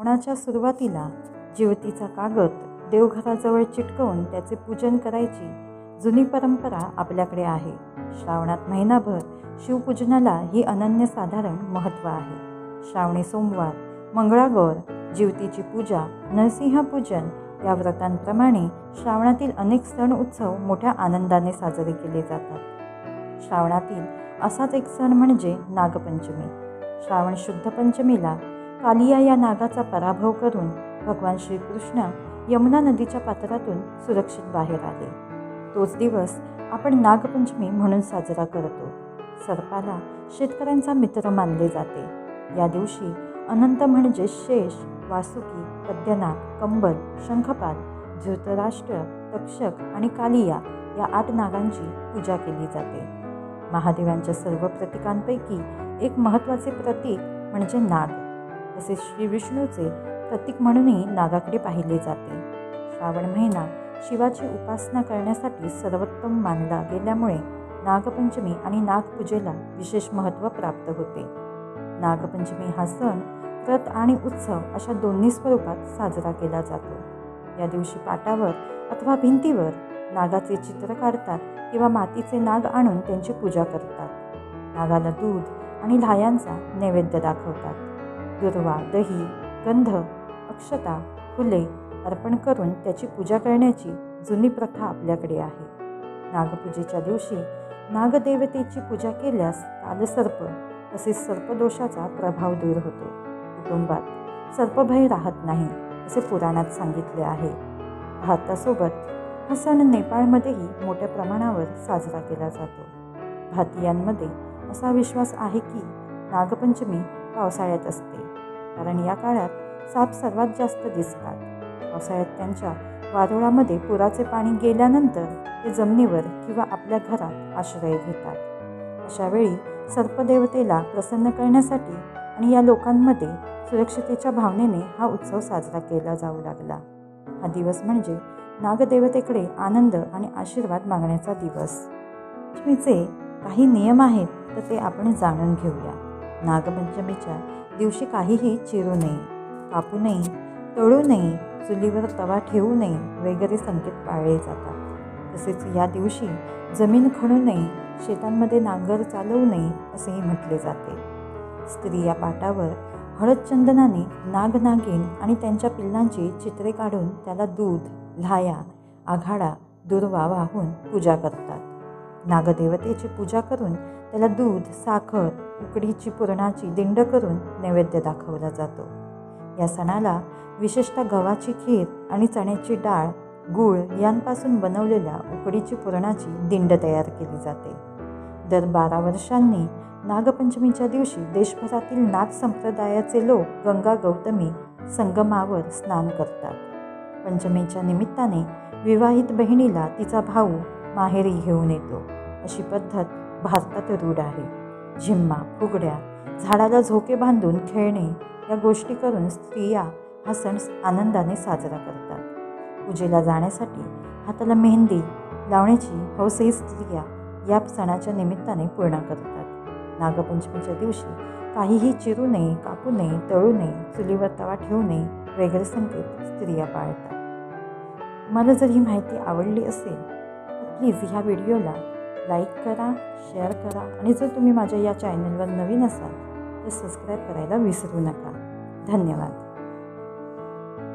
श्रावणाच्या सुरुवातीला जिवतीचा कागद देवघराजवळ चिटकवून त्याचे पूजन करायची जुनी परंपरा आपल्याकडे आहे. श्रावणात महिनाभर शिवपूजनाला ही अनन्यसाधारण महत्त्व आहे. श्रावणी सोमवार, मंगळागौर, जिवतीची पूजा, नरसिंहपूजन या व्रतांप्रमाणे श्रावणातील अनेक सण उत्सव मोठ्या आनंदाने साजरे केले जातात. श्रावणातील असाच एक सण म्हणजे नागपंचमी. श्रावण शुद्ध पंचमीला कालिया या नागाचा पराभव करून भगवान श्रीकृष्ण यमुना नदीच्या पात्रातून सुरक्षित बाहेर आले. तोच दिवस आपण नागपंचमी म्हणून साजरा करतो. सर्पाला शेतकऱ्यांचा मित्र मानले जाते. या दिवशी अनंत म्हणजे शेष, वासुकी, पद्मनाभ, कंबल, शंखपाल, धृतराष्ट्र, तक्षक आणि कालिया या 8 नागांची पूजा केली जाते. महादेवांच्या सर्व प्रतीकांपैकी एक महत्त्वाचे प्रतीक म्हणजे नाग. तसेच श्री विष्णूचे प्रतीक म्हणूनही नागाकडे पाहिले जाते. श्रावण महिना शिवाची उपासना करण्यासाठी सर्वोत्तम मानला गेल्यामुळे नागपंचमी आणि नागपूजेला विशेष महत्त्व प्राप्त होते. नागपंचमी हा सण व्रत आणि उत्सव अशा दोन्ही स्वरूपात साजरा केला जातो. या दिवशी पाटावर अथवा भिंतीवर नागाचे चित्र काढतात किंवा मातीचे नाग आणून त्यांची पूजा करतात. नागाला दूध आणि लाह्यांचा नैवेद्य दाखवतात. दुर्वा, दही, गंध, अक्षता, फुले अर्पण करून त्याची पूजा करण्याची जुनी प्रथा आपल्याकडे आहे. नागपूजेच्या दिवशी नागदेवतेची पूजा केल्यास कालसर्प तसेच सर्पदोषाचा प्रभाव दूर होतो. कुटुंबात सर्पभय राहत नाही असे पुराणात सांगितले आहे. भारतासोबत हा सण नेपाळमध्येही मोठ्या प्रमाणावर साजरा केला जातो. भारतीयांमध्ये असा विश्वास आहे की नागपंचमी पावसाळ्यात असते, कारण या काळात साप सर्वात जास्त दिसतात. पावसाळ्यात त्यांच्या वारुळामध्ये पुराचे पाणी गेल्यानंतर ते जमिनीवर किंवा आपल्या घरात आश्रय घेतात. अशा वेळी सर्पदेवतेला प्रसन्न करण्यासाठी आणि या लोकांमध्ये सुरक्षितेच्या भावनेने हा उत्सव साजरा केला जाऊ लागला. हा दिवस म्हणजे नागदेवतेकडे आनंद आणि आशीर्वाद मागण्याचा दिवस. पंचमीचे काही नियम आहेत तर ते आपण जाणून घेऊया. नागपंचमीच्या दिवशी काहीही चिरू नये, कापू नये, तळू नये, चुलीवर तवा ठेवू नये वगैरे संकेत पाळले जातात. तसेच या दिवशी जमीन खणू नये, शेतांमध्ये नांगर चालवू नये असेही म्हटले जाते. स्त्रिया पाटावर हळद चंदनाने नाग, नागिन आणि त्यांच्या पिल्लांची चित्रे काढून त्याला दूध, लाह्या, आघाडा, दुर्वा वाहून पूजा करतात. नागदेवतेची पूजा करून त्याला दूध, साखर, उकडीची पुरणाची दिंड करून नैवेद्य दाखवला जातो. या सणाला विशेषतः गव्हाची खीर आणि चण्याची डाळ, गूळ यांपासून बनवलेल्या उकडीची पुरणाची दिंड तयार केली जाते. दर 12 वर्षांनी नागपंचमीच्या दिवशी देशभरातील नाथ संप्रदायाचे लोक गंगा गौतमी संगमावर स्नान करतात. पंचमीच्या निमित्ताने विवाहित बहिणीला तिचा भाऊ माहेरी घेऊन येतो अशी पद्धत भारतात रूढ आहे. झिम्मा, फुगड्या, झाडाला झोके बांधून खेळणे या गोष्टी करून स्त्रिया हा सण आनंदाने साजरा करतात. पूजेला जाण्यासाठी हाताला मेहंदी लावण्याची हौसही स्त्रिया या सणाच्या निमित्ताने पूर्ण करतात. नागपंचमीच्या दिवशी काहीही चिरू नये, कापू नये, तळू नये, चुलीवर तवा ठेवू नये वगैरे संकेत स्त्रिया पाळतात. मला जर ही माहिती आवडली असेल तर प्लीज ह्या व्हिडिओला लाईक करा, शेअर करा आणि जर तुम्ही माझ्या या चॅनलवर नवीन असाल तर सबस्क्राईब करायला विसरू नका. धन्यवाद.